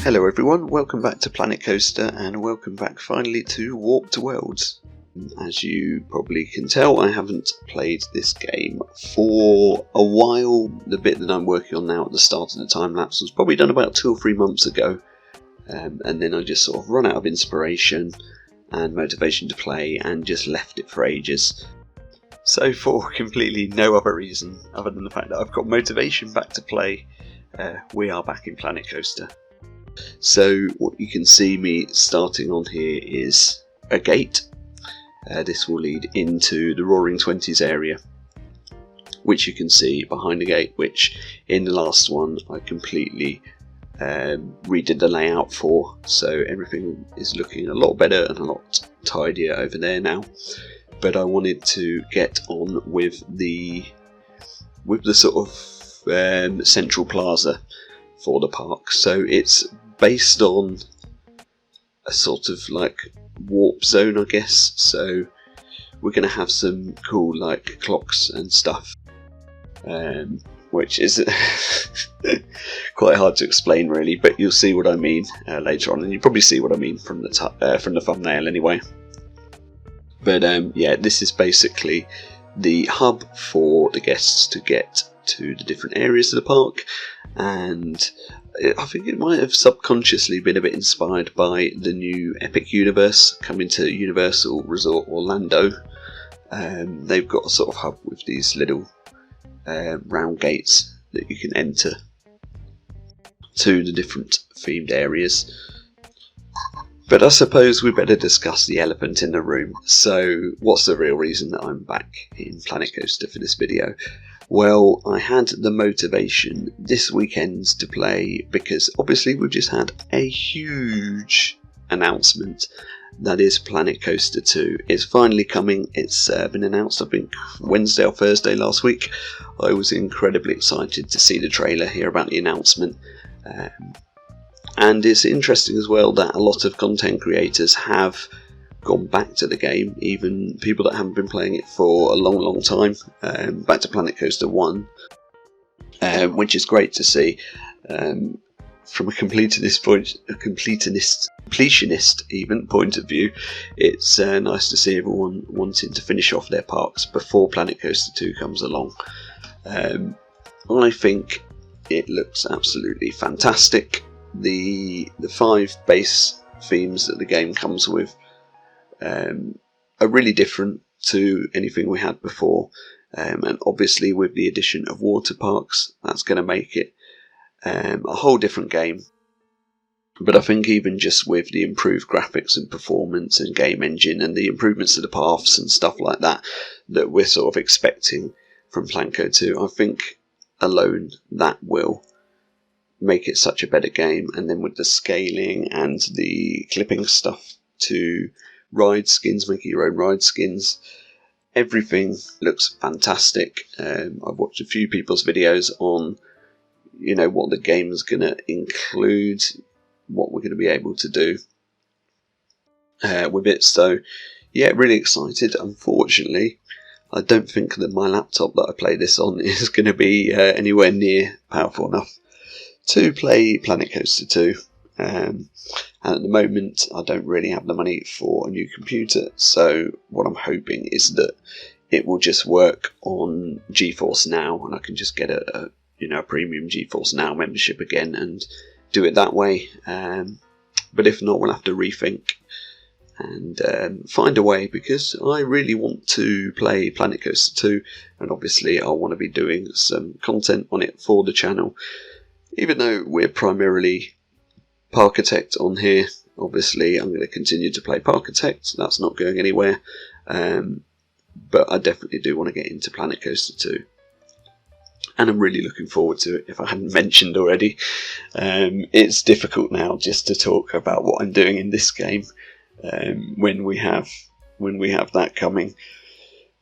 Hello everyone, welcome back to Planet Coaster and welcome back finally to Warped Worlds. As you probably can tell, I haven't played this game for a while. The bit that I'm working on now at the start of the time lapse was probably done about 2 or 3 months ago, and then I just sort of run out of inspiration and motivation to play and just left it for ages. So for completely no other reason other than the fact that I've got motivation back to play, we are back in Planet Coaster. So what you can see me starting on here is a gate. This will lead into the Roaring Twenties area, which you can see behind the gate, which in the last one I completely redid the layout for, so everything is looking a lot better and a lot tidier over there now. But I wanted to get on with the sort of central plaza for the park. So it's based on a sort of like warp zone, I guess. So we're going to have some cool like clocks and stuff, which is quite hard to explain really, but you'll see what I mean later on, and you'll probably see what I mean from the thumbnail anyway. But yeah, this is basically the hub for the guests to get to the different areas of the park, and I think it might have subconsciously been a bit inspired by the new Epic Universe coming to Universal Resort Orlando. They've got a sort of hub with these little round gates that you can enter to the different themed areas. But I suppose we better discuss the elephant in the room. So what's the real reason that I'm back in Planet Coaster for this video? Well, I had the motivation this weekend to play because obviously we've just had a huge announcement. That is Planet Coaster 2. It's finally coming. It's been announced, I think, Wednesday or Thursday last week. I was incredibly excited to see the trailer, hear about the announcement. And it's interesting as well that a lot of content creators have gone back to the game, even people that haven't been playing it for a long time, back to Planet Coaster 1, which is great to see. From a completionist even point of view, it's nice to see everyone wanting to finish off their parks before Planet Coaster 2 comes along. I think it looks absolutely fantastic. The 5 base themes that the game comes with are really different to anything we had before, and obviously with the addition of water parks, that's going to make it a whole different game. But I think even just with the improved graphics and performance and game engine and the improvements to the paths and stuff like that that we're sort of expecting from Planco 2, I think alone that will make it such a better game. And then with the scaling and the clipping stuff to ride skins, making your own ride skins, everything looks fantastic. I've watched a few people's videos on, you know, what the game is going to include, what we're going to be able to do with it. So yeah, really excited. Unfortunately, I don't think that my laptop that I play this on is going to be anywhere near powerful enough to play Planet Coaster 2. And at the moment I don't really have the money for a new computer, so what I'm hoping is that it will just work on GeForce Now and I can just get a premium GeForce Now membership again and do it that way. But if not, we'll have to rethink and find a way, because I really want to play Planet Coaster 2, and obviously I want to be doing some content on it for the channel. Even though we're primarily Parkitect on here, obviously I'm going to continue to play Parkitect, that's not going anywhere, but I definitely do want to get into Planet Coaster 2, and I'm really looking forward to it, if I hadn't mentioned already. It's difficult now just to talk about what I'm doing in this game when we have that coming.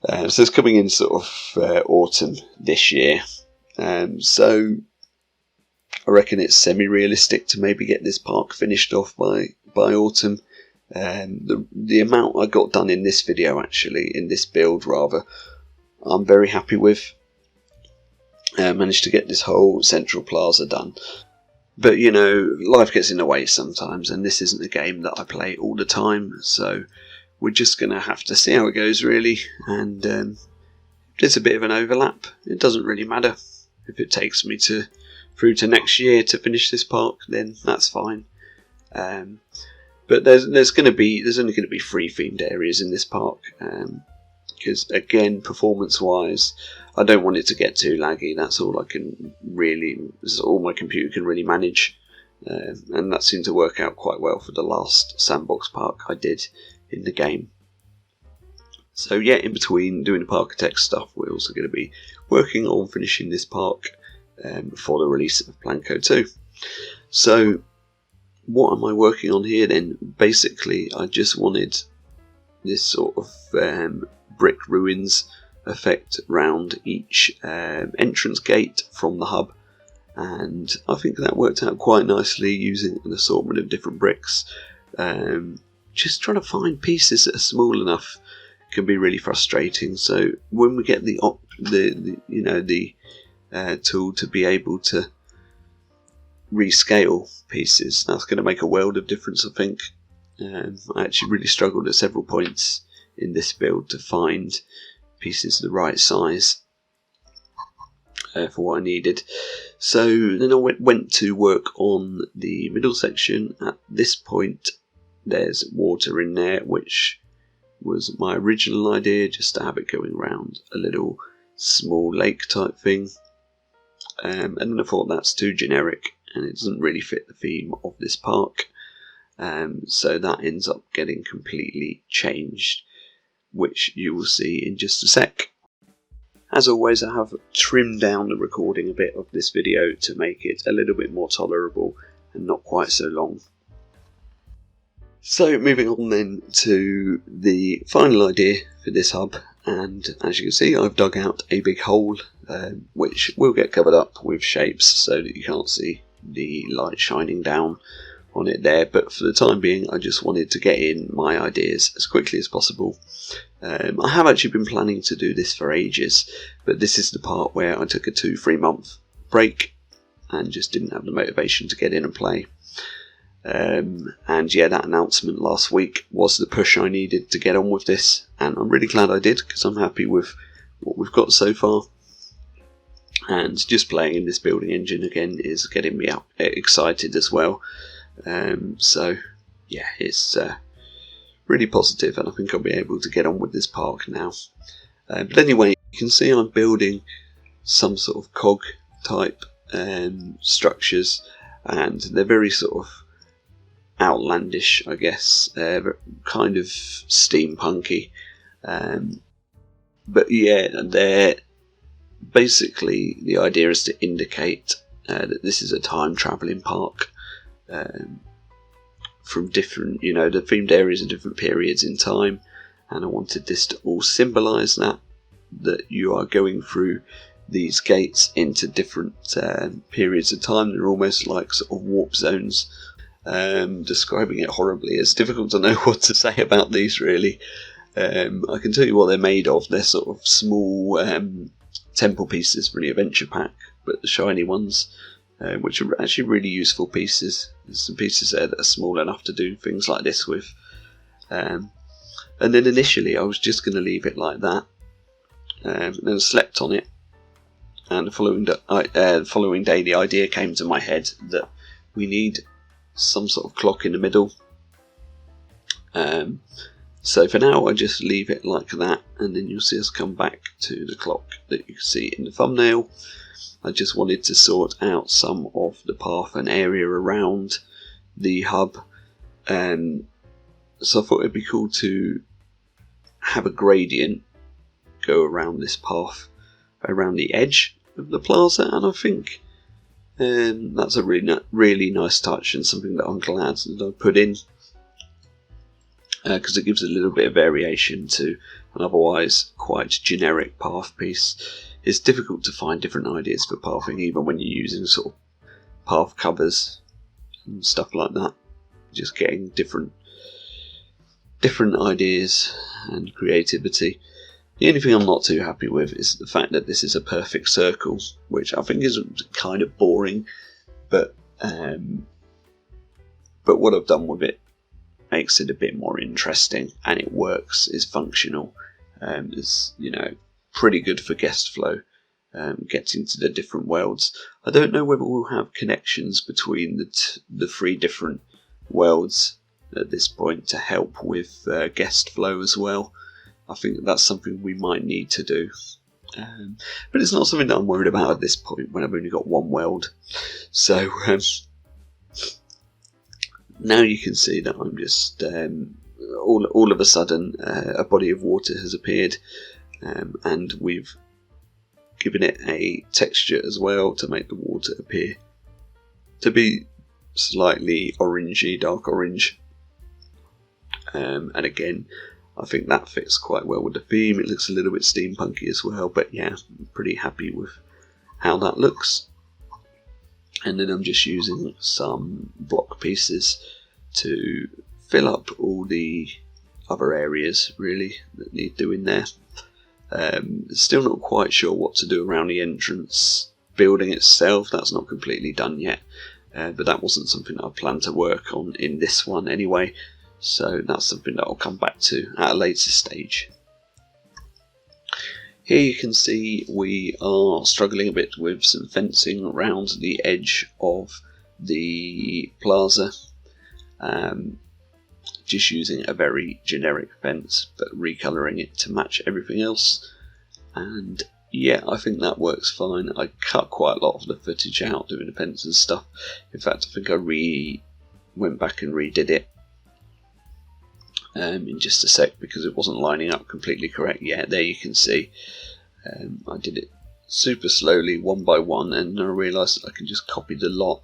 So it's coming in sort of autumn this year, so I reckon it's semi-realistic to maybe get this park finished off by autumn. The amount I got done in this video, actually, in this build rather, I'm very happy with. Managed to get this whole central plaza done. But you know, life gets in the way sometimes, and this isn't a game that I play all the time, so we're just going to have to see how it goes, really. And there's a bit of an overlap. It doesn't really matter. If it takes me through to next year to finish this park, then that's fine. But there's only going to be 3 themed areas in this park, because again, performance-wise, I don't want it to get too laggy. That's all this is all my computer can really manage, and that seemed to work out quite well for the last sandbox park I did in the game. So yeah, in between doing the Parkitect stuff, we're also going to be working on finishing this park for the release of Planco 2. So what am I working on here then? Basically, I just wanted this sort of brick ruins effect around each entrance gate from the hub, and I think that worked out quite nicely using an assortment of different bricks. Just trying to find pieces that are small enough can be really frustrating. So when we get the tool to be able to rescale pieces, that's going to make a world of difference, I think. I actually really struggled at several points in this build to find pieces the right size for what I needed. So then I went to work on the middle section. At this point, there's water in there, which was my original idea, just to have it going around a little small lake type thing. And then I thought that's too generic and it doesn't really fit the theme of this park. So that ends up getting completely changed, which you will see in just a sec. As always, I have trimmed down the recording a bit of this video to make it a little bit more tolerable and not quite so long. So moving on then to the final idea for this hub, and as you can see, I've dug out a big hole which will get covered up with shapes so that you can't see the light shining down on it there, but for the time being I just wanted to get in my ideas as quickly as possible. I have actually been planning to do this for ages, but this is the part where I took a 2-3 month break and just didn't have the motivation to get in and play. And yeah, that announcement last week was the push I needed to get on with this, and I'm really glad I did, because I'm happy with what we've got so far. And just playing in this building engine again is getting me excited as well. So yeah, it's really positive, and I think I'll be able to get on with this park now. But anyway, you can see I'm building some sort of cog type structures, and they're very sort of outlandish, I guess, kind of steampunky, but yeah, they're basically, the idea is to indicate that this is a time travelling park from different, the themed areas of different periods in time, and I wanted this to all symbolise that you are going through these gates into different periods of time. They're almost like sort of warp zones. Describing it horribly, it's difficult to know what to say about these, really. I can tell you what they're made of. They're sort of small temple pieces from the adventure pack, but the shiny ones, which are actually really useful pieces. There's some pieces there that are small enough to do things like this with. And then initially I was just going to leave it like that, and then slept on it, and the following day the idea came to my head that we need some sort of clock in the middle. So for now I just leave it like that, and then you'll see us come back to the clock that you can see in the thumbnail. I just wanted to sort out some of the path and area around the hub, so I thought it'd be cool to have a gradient go around this path around the edge of the plaza, and I think that's a really nice touch, and something that I'm glad that I put in, because it gives a little bit of variation to an otherwise quite generic path piece. It's difficult to find different ideas for pathing, even when you're using sort of path covers and stuff like that. Just getting different ideas and creativity. The only thing I'm not too happy with is the fact that this is a perfect circle, which I think is kind of boring, but But what I've done with it makes it a bit more interesting, and it works, is functional. It's, you know, pretty good for guest flow, getting to the different worlds. I don't know whether we'll have connections between the three different worlds at this point to help with guest flow as well. I think that's something we might need to do. But it's not something that I'm worried about at this point when I've only got one world. So now you can see that I'm just all of a sudden a body of water has appeared, and we've given it a texture as well to make the water appear to be slightly orangey, dark orange. And again, I think that fits quite well with the theme. It looks a little bit steampunky as well, but yeah, I'm pretty happy with how that looks. And then I'm just using some block pieces to fill up all the other areas really that need doing there. Still not quite sure what to do around the entrance building itself. That's not completely done yet, but that wasn't something that I planned to work on in this one anyway, so that's something that I'll come back to at a later stage. Here you can see we are struggling a bit with some fencing around the edge of the plaza. Just using a very generic fence but recolouring it to match everything else, and yeah, I think that works fine. I cut quite a lot of the footage out doing the fence and stuff. In fact, I think I went back and redid it in just a sec because it wasn't lining up completely correct. Yeah, there you can see I did it super slowly, one by one, and I realised I can just copy the lot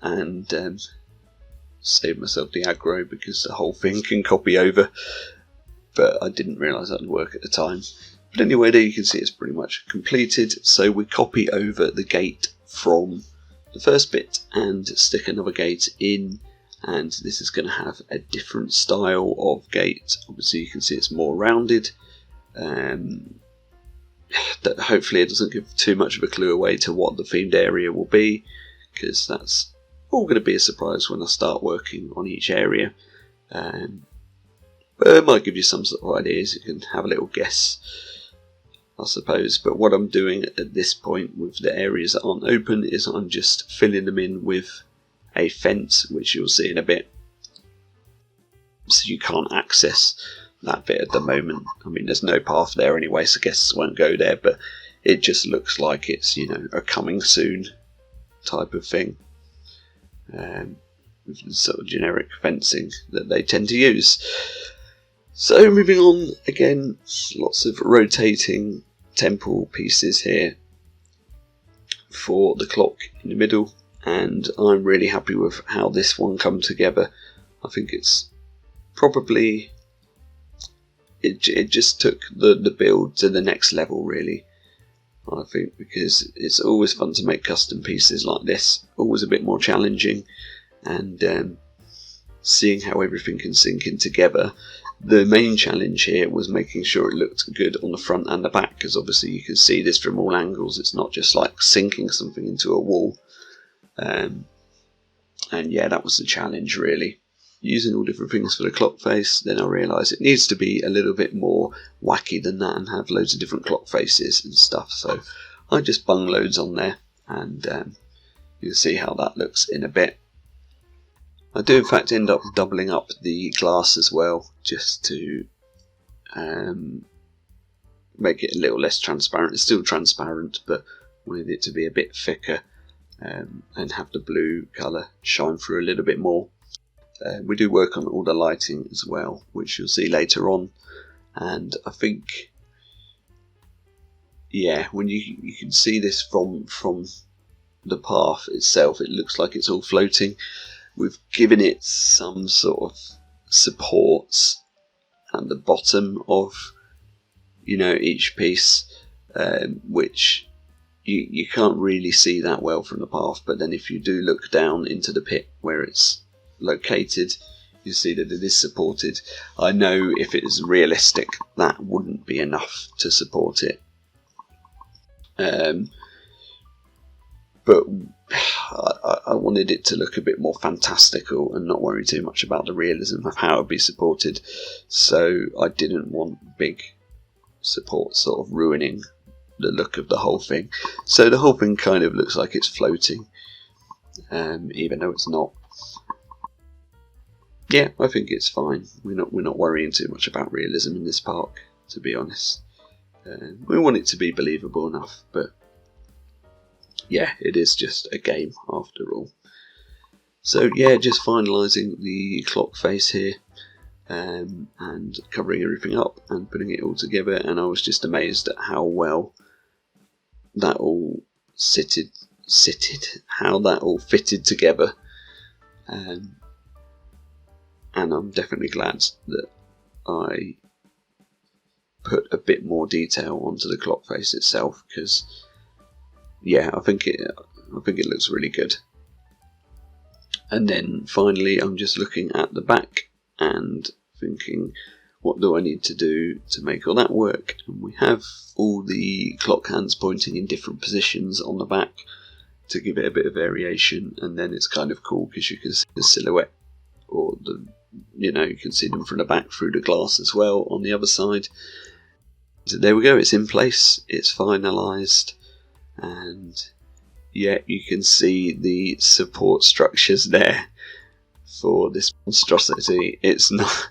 and save myself the aggro because the whole thing can copy over, but I didn't realise that would work at the time. But anyway, there you can see it's pretty much completed. So we copy over the gate from the first bit and stick another gate in, and this is going to have a different style of gate. Obviously you can see it's more rounded. That hopefully it doesn't give too much of a clue away to what the themed area will be, because that's all going to be a surprise when I start working on each area. But it might give you some sort of ideas. You can have a little guess, I suppose. But what I'm doing at this point with the areas that aren't open is I'm just filling them in with a fence, which you'll see in a bit. So you can't access that bit at the moment. I mean, there's no path there anyway, so guests won't go there, but it just looks like it's, you know, a coming soon type of thing. With the sort of generic fencing that they tend to use. So moving on, again, lots of rotating temple pieces here for the clock in the middle, and I'm really happy with how this one come together. I think it's probably it just took the build to the next level really. I think because it's always fun to make custom pieces like this, always a bit more challenging, and seeing how everything can sink in together. The main challenge here was making sure it looked good on the front and the back, because obviously you can see this from all angles. It's not just like sinking something into a wall, and yeah, that was the challenge really. Using all different things for the clock face, then I realised it needs to be a little bit more wacky than that and have loads of different clock faces and stuff. So I just bung loads on there, and you'll see how that looks in a bit. I do in fact end up doubling up the glass as well, just to make it a little less transparent. It's still transparent, but wanted it to be a bit thicker and have the blue colour shine through a little bit more. We do work on all the lighting as well, which you'll see later on, and I think, yeah, when you can see this from the path itself, it looks like it's all floating. We've given it some sort of supports at the bottom of, you know, each piece, which you can't really see that well from the path, but then if you do look down into the pit where it's located, you see that it is supported. I know if it is realistic that wouldn't be enough to support it, but I wanted it to look a bit more fantastical and not worry too much about the realism of how it would be supported. So I didn't want big support sort of ruining the look of the whole thing. So the whole thing kind of looks like it's floating, even though it's not. Yeah, I think it's fine. We're not worrying too much about realism in this park, to be honest. We want it to be believable enough, but yeah, it is just a game after all. So yeah, just finalising the clock face here, and covering everything up and putting it all together, and I was just amazed at how well that all how that all fitted together. And I'm definitely glad that I put a bit more detail onto the clock face itself, because yeah, I think it looks really good. And then finally, I'm just looking at the back and thinking, what do I need to do to make all that work? And we have all the clock hands pointing in different positions on the back to give it a bit of variation, and then it's kind of cool because you can see the silhouette, or you can see them from the back through the glass as well on the other side. So there we go, it's in place, it's finalised, and yeah, you can see the support structures there for this monstrosity. It's not,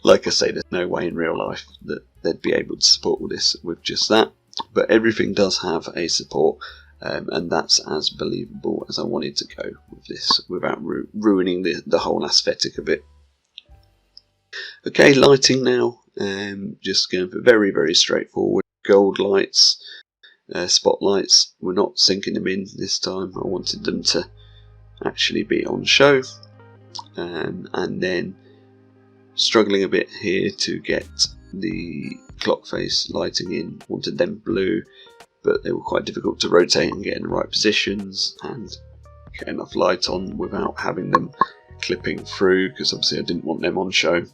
like I say, there's no way in real life that they'd be able to support all this with just that, but everything does have a support, and that's as believable as I wanted to go with this without ruining the whole aesthetic of it. Okay, lighting now, just going for very, very straightforward gold lights. Spotlights, we're not sinking them in this time. I wanted them to actually be on show, and then struggling a bit here to get the clock face lighting in. Wanted them blue, but they were quite difficult to rotate and get in the right positions and get enough light on without having them clipping through, because obviously I didn't want them on show.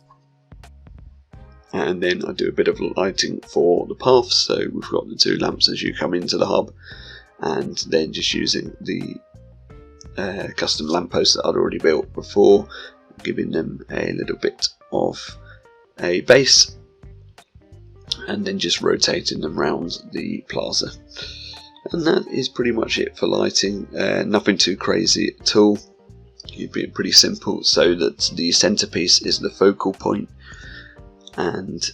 And then I do a bit of lighting for the path, so we've got the two lamps as you come into the hub, and then just using the custom lampposts that I'd already built before, giving them a little bit of a base, and then just rotating them around the plaza. And that is pretty much it for lighting, nothing too crazy at all, keeping it pretty simple so that the centerpiece is the focal point. And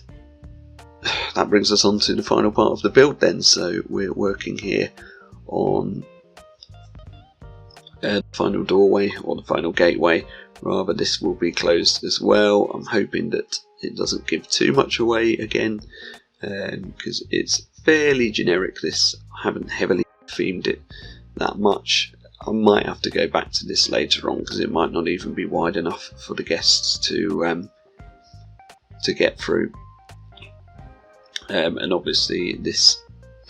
that brings us on to the final part of the build then. So we're working here on the final doorway, or the final gateway rather. This will be closed as well. I'm hoping that it doesn't give too much away again, because it's fairly generic, this. I haven't heavily themed it that much. I might have to go back to this later on, because it might not even be wide enough for the guests to get through, and obviously this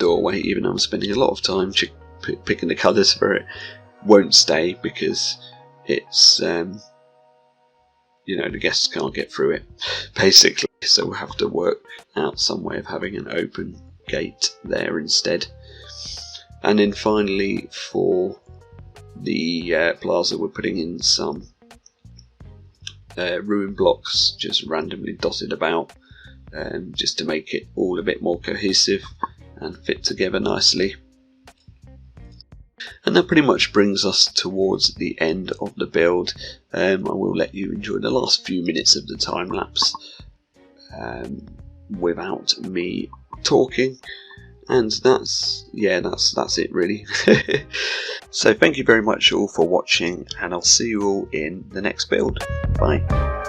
doorway, even though I'm spending a lot of time picking the colours for it, won't stay because it's the guests can't get through it basically, so we'll have to work out some way of having an open gate there instead. And then finally for the plaza, we're putting in some ruin blocks just randomly dotted about, just to make it all a bit more cohesive and fit together nicely. And that pretty much brings us towards the end of the build. I will let you enjoy the last few minutes of the time lapse without me talking, and that's it really. So thank you very much all for watching, and I'll see you all in the next build. Bye.